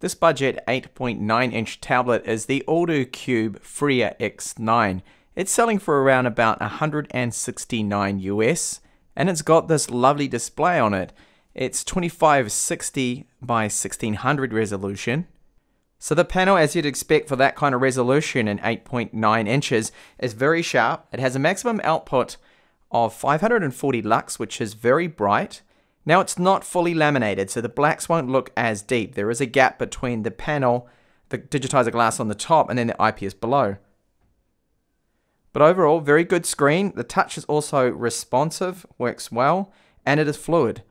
This budget 8.9-inch tablet is the Alldocube Freer X9. It's selling for around about $169 US, and it's got this lovely display on it. It's 2560 by 1600 resolution. So the panel, as you'd expect for that kind of resolution in 8.9 inches, is very sharp. It has a maximum output of 540 lux, which is very bright. Now it's not fully laminated, so the blacks won't look as deep. There is a gap between the panel, the digitizer glass on the top, and then the IPS below. But overall, very good screen. The touch is also responsive, works well, and it is fluid.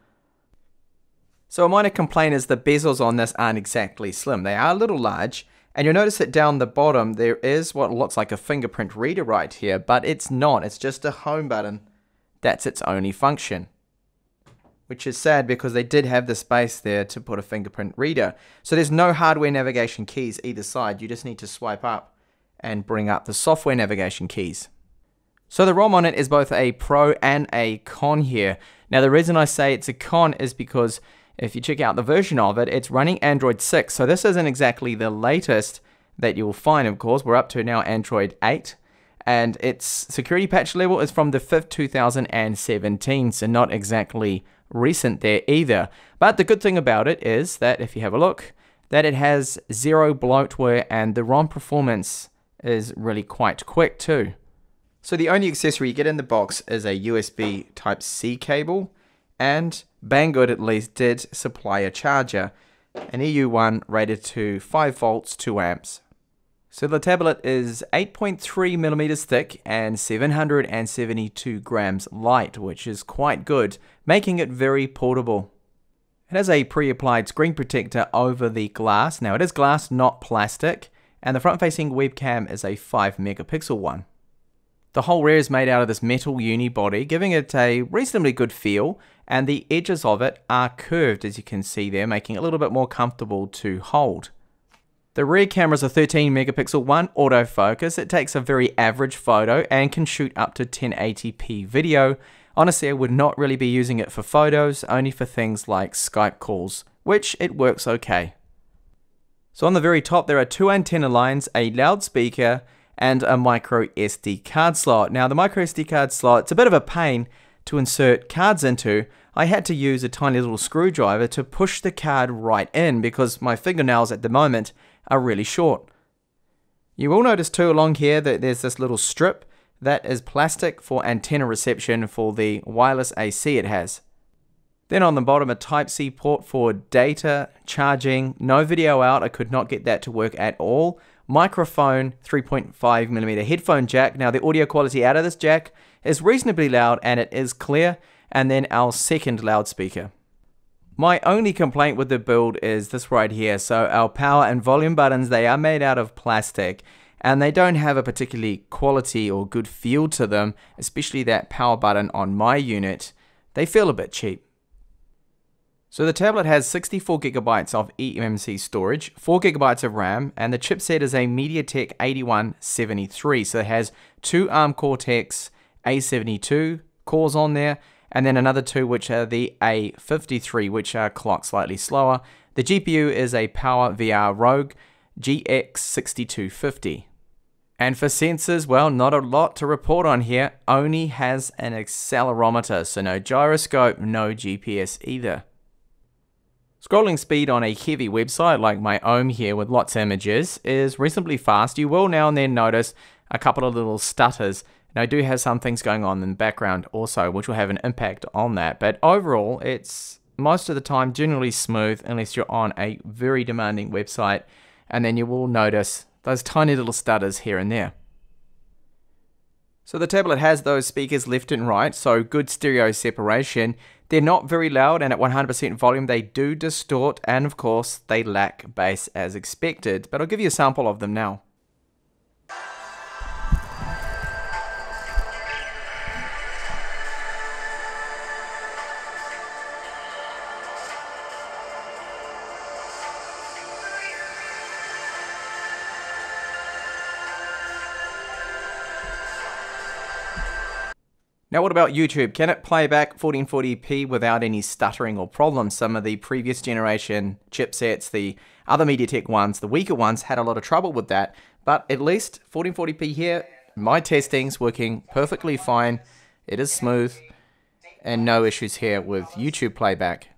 So a minor complaint is the bezels on this aren't exactly slim. They are a little large, and you'll notice that down the bottom there is what looks like a fingerprint reader right here, but it's not. It's just a home button. That's its only function. Which is sad because they did have the space there to put a fingerprint reader. So there's no hardware navigation keys either side. You just need to swipe up and bring up the software navigation keys. So the ROM on it is both a pro and a con here. Now the reason I say it's a con is because if you check out the version of it, it's running Android 6. So this isn't exactly the latest that you'll find, of course. We're up to now Android 8. And its security patch level is from the 5th, 2017. So not exactly recent there either. But the good thing about it is that if you have a look, that it has zero bloatware and the ROM performance is really quite quick too. So the only accessory you get in the box is a USB Type-C cable, and Banggood at least did supply a charger, an EU one rated to 5 volts 2 amps. So the tablet is 8.3 millimeters thick and 772 grams light, which is quite good, making it very portable. It has a pre-applied screen protector over the glass. Now it is glass, not plastic, and the front-facing webcam is a 5 megapixel one. The whole rear is made out of this metal unibody, giving it a reasonably good feel, and the edges of it are curved, as you can see there, making it a little bit more comfortable to hold. The rear camera is a 13 megapixel one, autofocus. It takes a very average photo and can shoot up to 1080p video. Honestly, I would not really be using it for photos, only for things like Skype calls, which it works okay. So on the very top there are 2 antenna lines, a loudspeaker, and a micro SD card slot. Now the micro SD card slot, it's a bit of a pain to insert cards into. I had to use a tiny little screwdriver to push the card right in because my fingernails at the moment are really short. You will notice too along here that there's this little strip that is plastic for antenna reception for the wireless AC it has. Then on the bottom a Type-C port for data, charging, no video out, I could not get that to work at all. Microphone, 3.5mm headphone jack. Now the audio quality out of this jack is reasonably loud and it is clear, and then our second loudspeaker. My only complaint with the build is this right here. So our power and volume buttons, they are made out of plastic and they don't have a particularly quality or good feel to them, especially that power button on my unit. They feel a bit cheap. So the tablet has 64 gigabytes of eMMC storage, 4 gigabytes of RAM, and the chipset is a MediaTek 8173. So it has 2 ARM Cortex A72 cores on there, and then another 2 which are the A53, which are clocked slightly slower. The GPU is a Power VR Rogue GX6250. And for sensors, well, not a lot to report on here. Only has an accelerometer, so no gyroscope, no GPS either. Scrolling speed on a heavy website like my own here with lots of images is reasonably fast. You will now and then notice a couple of little stutters. And I do have some things going on in the background also, which will have an impact on that. But overall, it's most of the time generally smooth unless you're on a very demanding website. And then you will notice those tiny little stutters here and there. So the tablet has those speakers left and right, so good stereo separation. They're not very loud, and at 100% volume they do distort, and of course they lack bass as expected. But I'll give you a sample of them now. Now what about YouTube? Can it play back 1440p without any stuttering or problems? Some of the previous generation chipsets, the other MediaTek ones, the weaker ones, had a lot of trouble with that. But at least 1440p here, my testing's working perfectly fine. It is smooth and no issues here with YouTube playback.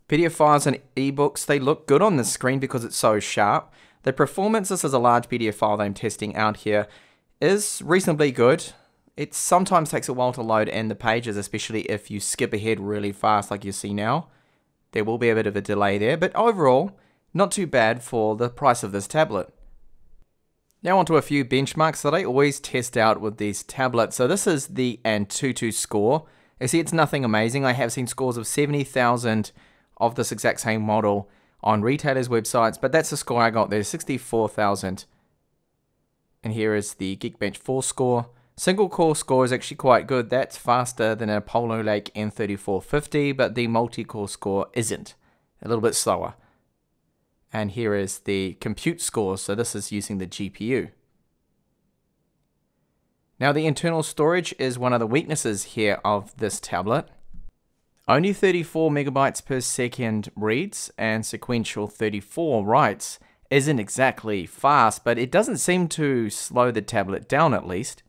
PDF files and ebooks, they look good on the screen because it's so sharp. The performance, this is a large PDF file that I'm testing out here, is reasonably good. It sometimes takes a while to load in the pages, especially if you skip ahead really fast like you see now. There will be a bit of a delay there, but overall, not too bad for the price of this tablet. Now onto a few benchmarks that I always test out with these tablets. So this is the Antutu score. You see, it's nothing amazing. I have seen scores of 70,000 of this exact same model on retailers' websites, but that's the score I got there, 64,000. And here is the Geekbench 4 score. Single core score is actually quite good. That's faster than a Polo Lake N3450, but the multi-core score isn't. A little bit slower. And here is the compute score, so this is using the GPU. Now the internal storage is one of the weaknesses here of this tablet. Only 34 megabytes per second reads and sequential 34 writes. Isn't exactly fast, but it doesn't seem to slow the tablet down at least.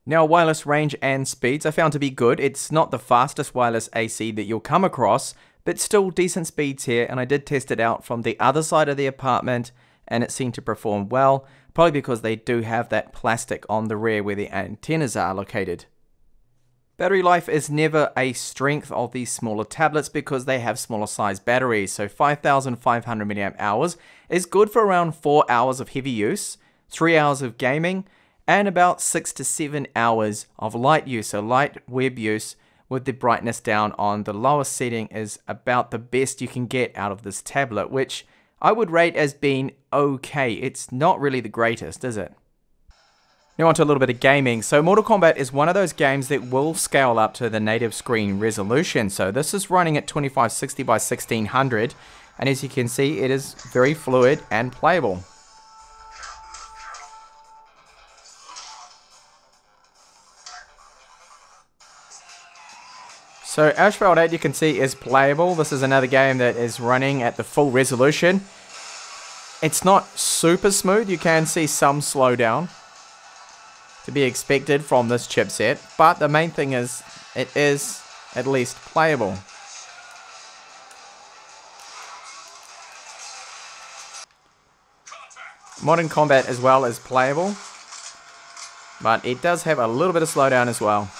Now wireless range and speeds I found to be good. It's not the fastest wireless AC that you'll come across, but still decent speeds here, and I did test it out from the other side of the apartment and it seemed to perform well, probably because they do have that plastic on the rear where the antennas are located. Battery life is never a strength of these smaller tablets because they have smaller size batteries, so 5,500 mAh is good for around 4 hours of heavy use, 3 hours of gaming, and about 6 to 7 hours of light use, so light web use with the brightness down on the lowest setting is about the best you can get out of this tablet, which I would rate as being okay. It's not really the greatest, is it? Now onto a little bit of gaming. So Mortal Kombat is one of those games that will scale up to the native screen resolution. So this is running at 2560 by 1600, and as you can see, it is very fluid and playable. So Asphalt 8 you can see is playable. This is another game that is running at the full resolution. It's not super smooth. You can see some slowdown to be expected from this chipset, but the main thing is it is at least playable. Modern Combat as well is playable, but it does have a little bit of slowdown as well.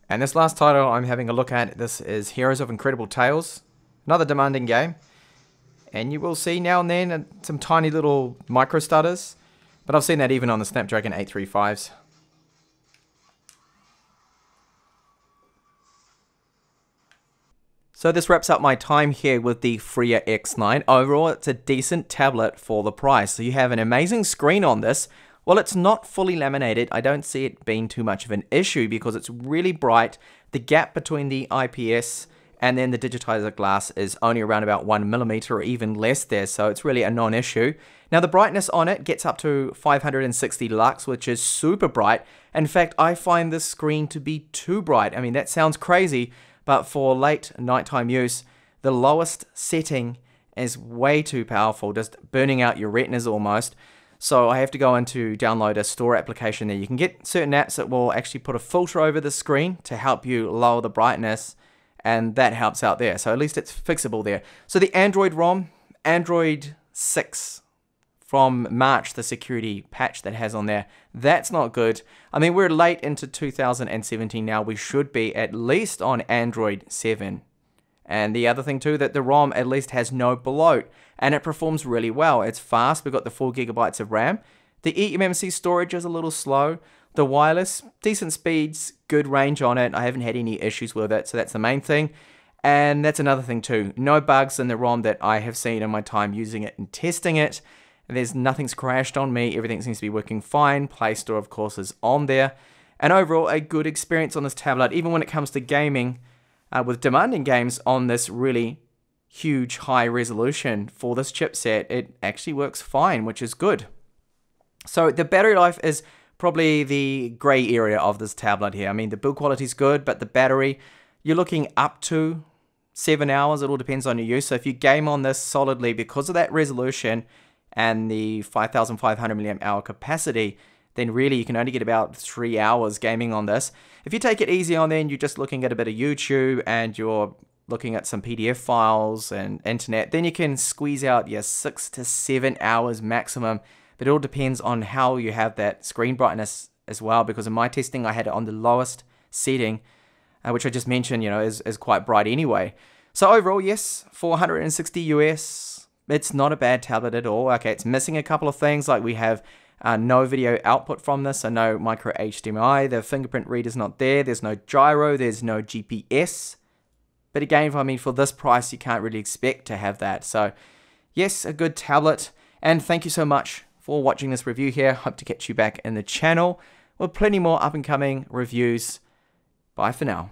And this last title I'm having a look at, this is Heroes of Incredible Tales, another demanding game. And you will see now and then some tiny little micro stutters, but I've seen that even on the Snapdragon 835s. So this wraps up my time here with the Freer X9. Overall, it's a decent tablet for the price. So you have an amazing screen on this. While it's not fully laminated, I don't see it being too much of an issue because it's really bright. The gap between the IPS and then the digitizer glass is only around about 1mm or even less there, so it's really a non-issue. Now the brightness on it gets up to 560 lux, which is super bright. In fact, I find this screen to be too bright. I mean, that sounds crazy, but for late nighttime use, the lowest setting is way too powerful, just burning out your retinas almost. So I have to go in to download a store application there. You can get certain apps that will actually put a filter over the screen to help you lower the brightness, and that helps out there. So at least it's fixable there. So the Android ROM, Android 6 from March, the security patch that has on there, that's not good. I mean, we're late into 2017 now. We should be at least on Android 7. And the other thing too, that the ROM at least has no bloat, and it performs really well. It's fast. We've got the 4 GB of RAM. The eMMC storage is a little slow. The wireless, decent speeds, good range on it. I haven't had any issues with it, so that's the main thing. And that's another thing too. No bugs in the ROM that I have seen in my time using it and testing it. Nothing's crashed on me. Everything seems to be working fine. Play Store, of course, is on there. And overall, a good experience on this tablet, even when it comes to gaming, with demanding games on this really huge high resolution for this chipset. It actually works fine, which is good. So the battery life is probably the gray area of this tablet here. I mean, the build quality is good, but the battery, you're looking up to 7 hours. It all depends on your use. So if you game on this solidly because of that resolution and the 5,500 milliamp hour capacity, then really you can only get about 3 hours gaming on this. If you take it easy on then, you're just looking at a bit of YouTube and you're looking at some PDF files and internet, then you can squeeze out 6 to 7 hours maximum. But it all depends on how you have that screen brightness as well, because in my testing I had it on the lowest setting, which I just mentioned, is quite bright anyway. So overall, yes, $460 US, it's not a bad tablet at all. Okay, it's missing a couple of things, like we have no video output from this, so no micro HDMI, the fingerprint reader's not there, there's no gyro, there's no GPS. But again, I mean, for this price, you can't really expect to have that. So yes, a good tablet, and thank you so much for watching this review here. Hope to catch you back in the channel with plenty more up and coming reviews. Bye for now.